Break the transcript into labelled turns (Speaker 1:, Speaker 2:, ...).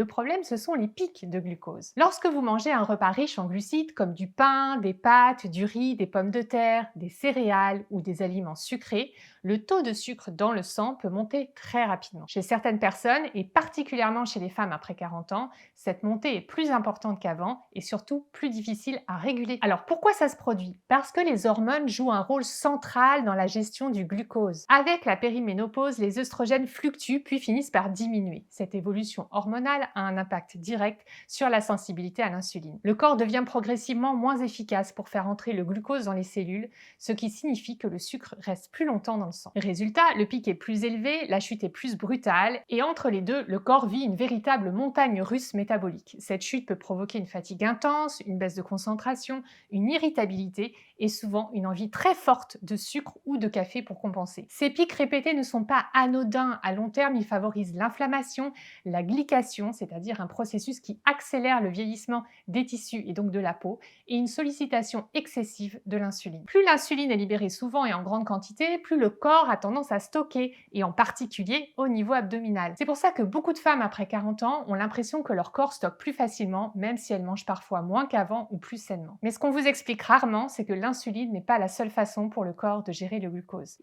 Speaker 1: Le problème, ce sont les pics de glucose. Lorsque vous mangez un repas riche en glucides comme du pain, des pâtes, du riz, des pommes de terre, des céréales ou des aliments sucrés, le taux de sucre dans le sang peut monter très rapidement. Chez certaines personnes, et particulièrement chez les femmes après 40 ans, cette montée est plus importante qu'avant et surtout plus difficile à réguler. Alors pourquoi ça se produit? Parce que les hormones jouent un rôle central dans la gestion du glucose. Avec la périménopause, les œstrogènes fluctuent puis finissent par diminuer. Cette évolution hormonale a un impact direct sur la sensibilité à l'insuline. Le corps devient progressivement moins efficace pour faire entrer le glucose dans les cellules, ce qui signifie que le sucre reste plus longtemps dans le sang. Résultat, le pic est plus élevé, la chute est plus brutale, et entre les deux, le corps vit une véritable montagne russe métabolique. Cette chute peut provoquer une fatigue intense, une baisse de concentration, une irritabilité et souvent une envie très forte de sucre ou de café pour compenser. Ces pics répétés ne sont pas anodins. À long terme, ils favorisent l'inflammation, la glycation, c'est-à-dire un processus qui accélère le vieillissement des tissus et donc de la peau, et une sollicitation excessive de l'insuline. Plus l'insuline est libérée souvent et en grande quantité, plus le corps a tendance à stocker, et en particulier au niveau abdominal. C'est pour ça que beaucoup de femmes après 40 ans ont l'impression que leur corps stocke plus facilement, même si elles mangent parfois moins qu'avant ou plus sainement. Mais ce qu'on vous explique rarement, c'est que l'insuline n'est pas la seule façon pour le corps de gérer le glucose.